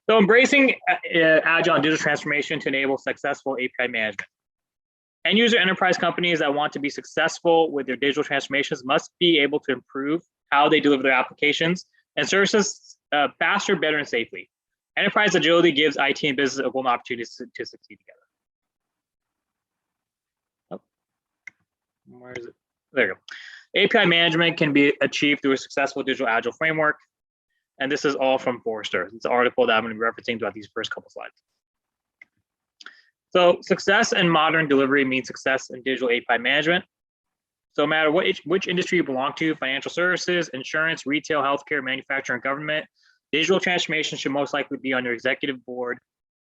So embracing Agile and digital transformation to enable successful API management. End user enterprise companies that want to be successful with their digital transformations must be able to improve how they deliver their applications and services faster, better, and safely. Enterprise agility gives IT and business a golden opportunity to succeed together. Oh, where is it? There you go. API management can be achieved through a successful digital agile framework. And this is all from Forrester. It's an article that I'm going to be referencing throughout these first couple slides. So success in modern delivery means success in digital API management. So no matter which industry you belong to, financial services, insurance, retail, healthcare, manufacturing, and government, digital transformation should most likely be on your executive board,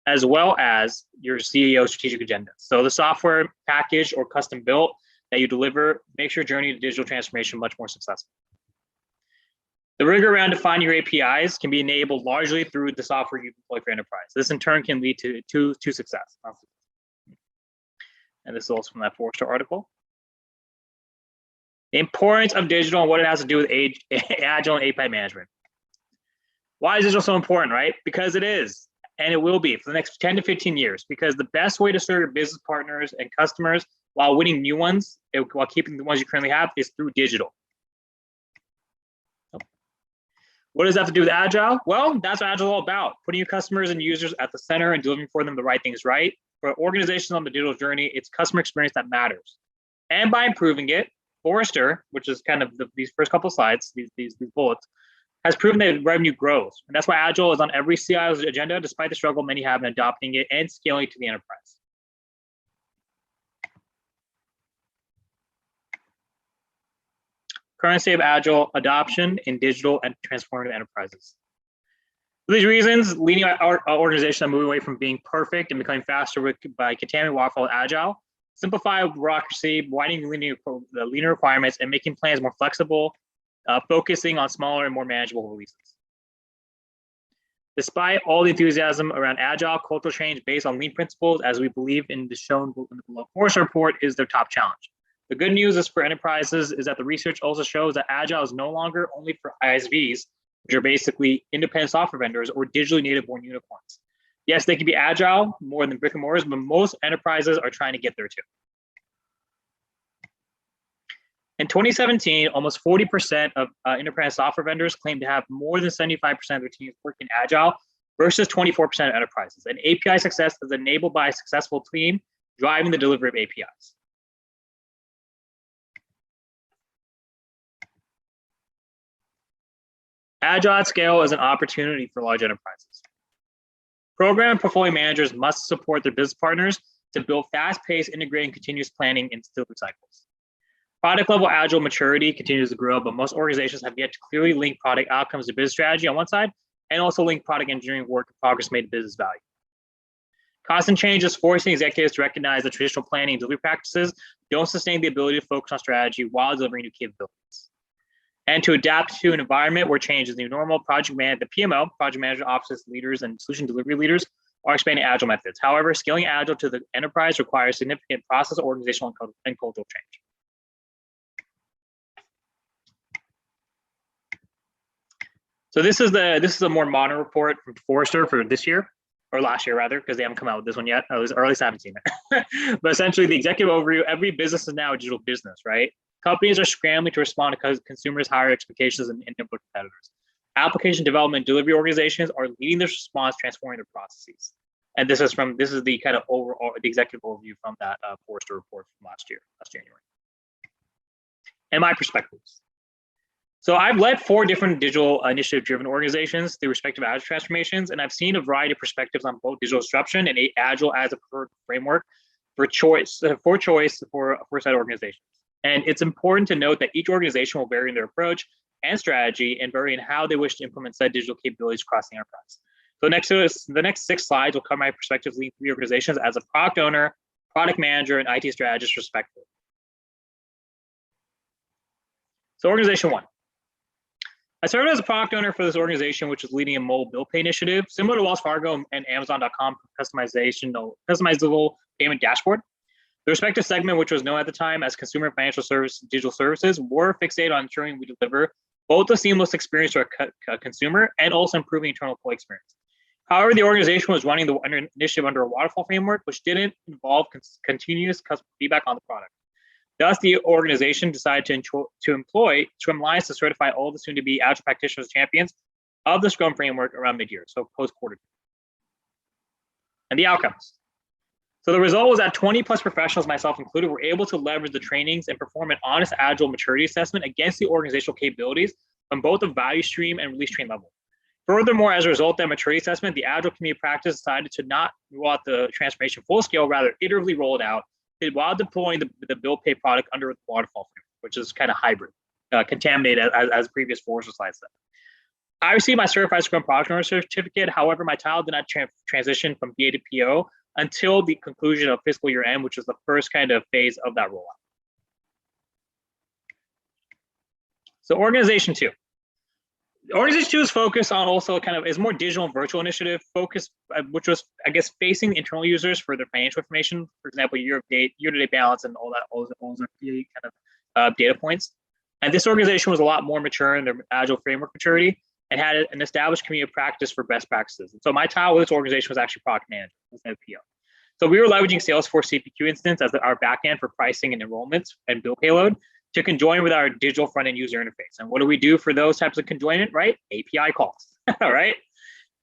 as well as your CEO strategic agenda. So the software package or custom built that you deliver makes your journey to digital transformation much more successful. The rigor around defining your APIs can be enabled largely through the software you deploy for enterprise. This in turn can lead to success. And this is also from that Forrester article. The importance of digital and what it has to do with Agile and API management. Why is digital so important, right? Because it is, and it will be for the next 10 to 15 years, because the best way to serve your business partners and customers while winning new ones, while keeping the ones you currently have, is through digital. What does that have to do with Agile? Well, that's what Agile is all about, putting your customers and users at the center and delivering for them the right things, right? For organizations on the digital journey, it's customer experience that matters. And by improving it, Forrester, which is kind of these first couple of slides, these bullets, has proven that revenue grows. And that's why Agile is on every CIO's agenda, despite the struggle many have in adopting it and scaling it to the enterprise. Current state of Agile adoption in digital and transformative enterprises. For these reasons, leading our organization are moving away from being perfect and becoming faster by contaminating waterfall with Agile, simplify bureaucracy, widening the linear requirements, and making plans more flexible, focusing on smaller and more manageable releases. Despite all the enthusiasm around Agile, cultural change based on lean principles, as we believe in the shown in the below Forrester report, is their top challenge. The good news is for enterprises is that the research also shows that Agile is no longer only for ISVs, which are basically independent software vendors or digitally native born unicorns. Yes, they can be Agile more than brick and mortars, but most enterprises are trying to get there too. In 2017, almost 40% of independent software vendors claim to have more than 75% of their teams working Agile versus 24% of enterprises. And API success is enabled by a successful team driving the delivery of APIs. Agile at scale is an opportunity for large enterprises. Program and portfolio managers must support their business partners to build fast-paced, integrating continuous planning and delivery cycles. Product level Agile maturity continues to grow, but most organizations have yet to clearly link product outcomes to business strategy on one side, and also link product engineering work and progress made to business value. Constant change is forcing executives to recognize that traditional planning and delivery practices don't sustain the ability to focus on strategy while delivering new capabilities. And to adapt to an environment where change is the new normal, the PMO, project management offices, leaders, and solution delivery leaders are expanding Agile methods. However, scaling Agile to the enterprise requires significant process, organizational, and cultural change. So this is a more modern report from Forrester for this year, or last year rather, because they haven't come out with this one yet, or at least I haven't seen it. But essentially the executive overview, every business is now a digital business, right? Companies are scrambling to respond to consumers' higher expectations and nimble competitors. Application development delivery organizations are leading this response, transforming their processes. And this is the kind of overall the executive overview from that Forrester report from last January. And my perspectives. So I've led 4 different digital initiative-driven organizations through respective Agile transformations, and I've seen a variety of perspectives on both digital disruption and Agile as a preferred framework for said organizations. And it's important to note that each organization will vary in their approach and strategy and vary in how they wish to implement said digital capabilities across the enterprise. So the next 6 slides will cover my perspectives leading 3 organizations as a product owner, product manager, and IT strategist respectively. So organization 1. I started as a product owner for this organization, which is leading a mobile bill pay initiative, similar to Wells Fargo and Amazon.com customizable payment dashboard. The respective segment, which was known at the time as consumer and financial digital services, were fixated on ensuring we deliver both a seamless experience to our consumer and also improving internal employee experience. However, the organization was running the initiative under a waterfall framework, which didn't involve continuous customer feedback on the product. Thus, the organization decided to employ Scrum Alliance to certify all the soon-to-be Agile practitioners champions of the Scrum framework around mid-year, so post-quarter. And the outcomes. So the result was that 20 plus professionals, myself included, were able to leverage the trainings and perform an honest Agile maturity assessment against the organizational capabilities on both the value stream and release train level. Furthermore, as a result of that maturity assessment, the Agile community practice decided to not roll out the transformation full scale, rather iteratively roll it out while deploying the build pay product under the waterfall framework, which is kind of hybrid, contaminated as previous Forrester slides said. I received my certified Scrum product owner certificate. However, my title did not transition from BA to PO until the conclusion of fiscal year end, which was the first kind of phase of that rollout. So organization 2. Organization 2 is focused on also kind of is more digital and virtual initiative focused, which was, I guess, facing internal users for their financial information, for example, year-to-date balance and all those kind of data points. And this organization was a lot more mature in their Agile framework maturity and had an established community of practice for best practices. And so my title with this organization was actually product manager instead of PO. So we were leveraging Salesforce CPQ instance as our backend for pricing and enrollments and bill payload to conjoin with our digital front-end user interface. And what do we do for those types of conjoinment, right? API calls, all right?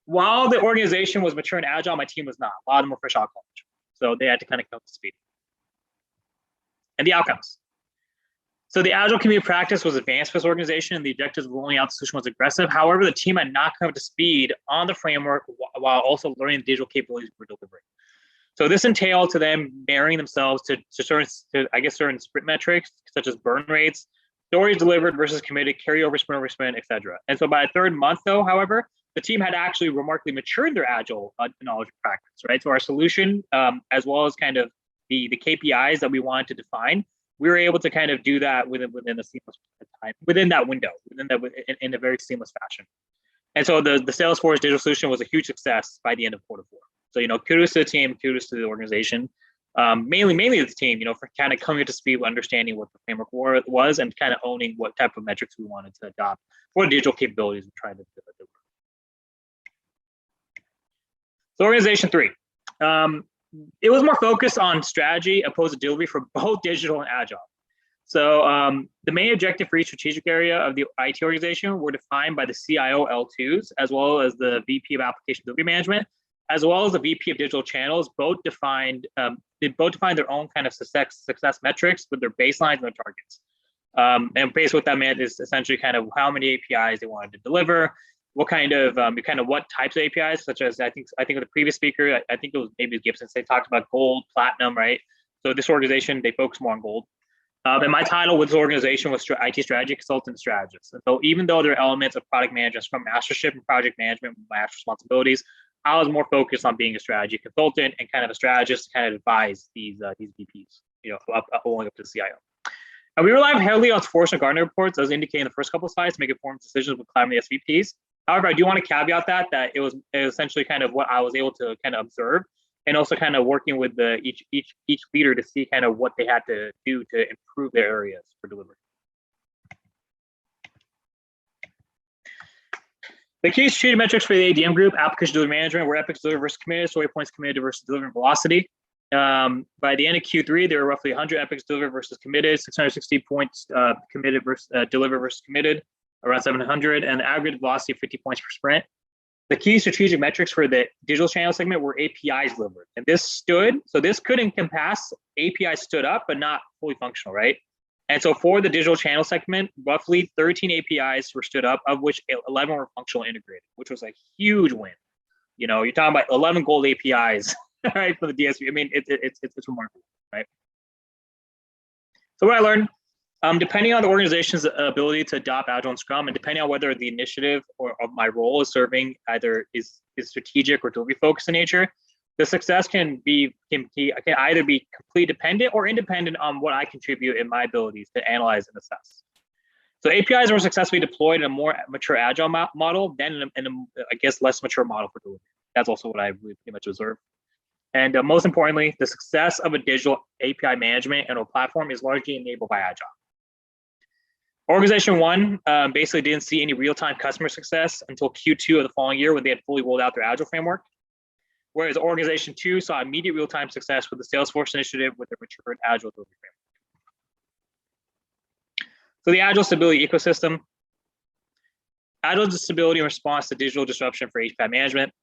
While the organization was mature and Agile, my team was not. A lot of them were fresh out of college. So they had to kind of come to speed. And the outcomes. So the Agile community practice was advanced for this organization, and the objectives of rolling out the solution was aggressive. However, the team had not come up to speed on the framework while also learning the digital capabilities we're delivering. So this entailed to them marrying themselves to certain sprint metrics, such as burn rates, stories delivered versus committed, carryover sprint over sprint, et cetera. And so by the third month, though, however, the team had actually remarkably matured their Agile knowledge practice, right? So our solution, as well as kind of the KPIs that we wanted to define, we were able to kind of do that within a seamless time, within that window, in a very seamless fashion. And so the Salesforce digital solution was a huch success by the end of quarter 4. So, kudos to the team, kudos to the organization, mainly the team, for kind of coming up to speed with understanding what the framework was and kind of owning what type of metrics we wanted to adopt for digital capabilities we're trying to deliver. So organization 3, it was more focused on strategy opposed to delivery for both digital and Agile. So the main objective for each strategic area of the IT organization were defined by the CIO L2s, as well as the VP of Application Delivery Management, as well as the VP of Digital Channels. Both defined their own kind of success metrics with their baselines and their targets. And basically what that meant is essentially kind of how many APIs they wanted to deliver, what kind of what types of APIs, such as I think of the previous speaker, I think it was maybe Gibson, they talked about gold, platinum, right? So this organization, they focus more on gold. And my title with this organization was IT strategy consultant strategist. And so even though there are elements of product management, Scrum mastership and project management, my actual responsibilities, I was more focused on being a strategy consultant and kind of a strategist to kind of advise these VPs, up to the CIO. And we rely heavily on Forrester and Gartner reports, as indicated in the first couple of slides, to make informed decisions with collaborating SVPs. However, I do want to caveat that it was essentially kind of what I was able to kind of observe, and also kind of working with each leader to see kind of what they had to do to improve their areas for delivery. The key strategic metrics for the ADM group, application delivery management, were epics delivered versus committed, story points committed versus delivering velocity. By the end of Q3, there were roughly 100 epics delivered versus committed, 660 points committed versus delivered versus committed, around 700, and the aggregate velocity of 50 points per sprint. The key strategic metrics for the digital channel segment were APIs delivered. And this could encompass APIs stood up, but not fully functional, right? And so for the digital channel segment, roughly 13 APIs were stood up, of which 11 were functional integrated, which was a huge win. You're talking about 11 gold APIs, right, for the DSP. I mean, it's remarkable, right? So what I learned, depending on the organization's ability to adopt Agile and Scrum, and depending on whether the initiative or my role is serving is strategic or delivery focused in nature, the success can either be completely dependent or independent on what I contribute in my abilities to analyze and assess. So APIs were successfully deployed in a more mature Agile model than in a less mature model for delivery. That's also what I really pretty much observed. And most importantly, the success of a digital API management and a platform is largely enabled by Agile. Organization 1 basically didn't see any real-time customer success until Q2 of the following year when they had fully rolled out their Agile framework. Whereas Organization 2 saw immediate real-time success with the Salesforce initiative with their matured Agile delivery framework. So the Agile stability ecosystem. Agile stability in response to digital disruption for HPAT management.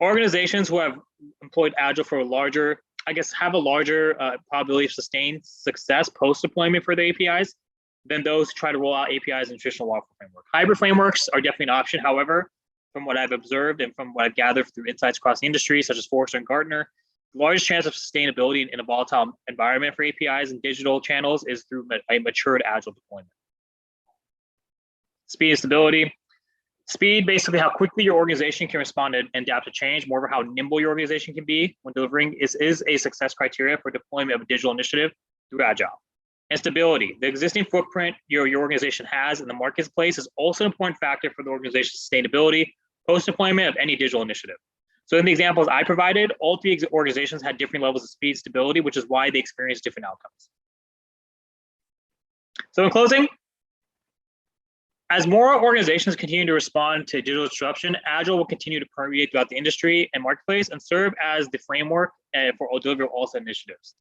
Organizations who have employed Agile for a larger, have a larger probability of sustained success post-deployment for the APIs than those who try to roll out APIs in traditional waterfall framework. Hybrid frameworks are definitely an option. However, from what I've observed and from what I've gathered through insights across the industry, such as Forrester and Gartner, the largest chance of sustainability in a volatile environment for APIs and digital channels is through a matured Agile deployment. Speed and stability. Speed, basically how quickly your organization can respond and adapt to change, more of how nimble your organization can be when delivering is a success criteria for deployment of a digital initiative through Agile. And stability, the existing footprint your organization has in the marketplace is also an important factor for the organization's sustainability post-deployment of any digital initiative. So in the examples I provided, all three organizations had different levels of speed and stability, which is why they experienced different outcomes. So in closing, as more organizations continue to respond to digital disruption, Agile will continue to permeate throughout the industry and marketplace and serve as the framework for delivery of all set initiatives.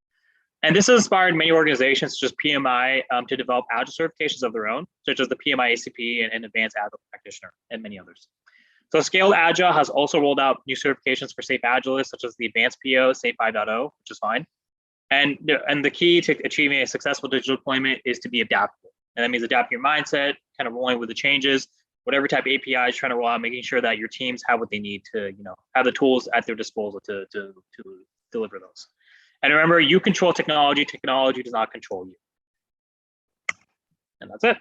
And this has inspired many organizations, such as PMI, to develop Agile certifications of their own, such as the PMI ACP and Advanced Agile Practitioner, and many others. So Scaled Agile has also rolled out new certifications for Safe Agilists, such as the Advanced PO, Safe 5.0, which is fine. And the key to achieving a successful digital deployment is to be adaptable. And that means adapting your mindset, kind of rolling with the changes, whatever type of API is trying to roll out, making sure that your teams have what they need to, have the tools at their disposal to deliver those. And remember, you control technology, technology does not control you. And that's it.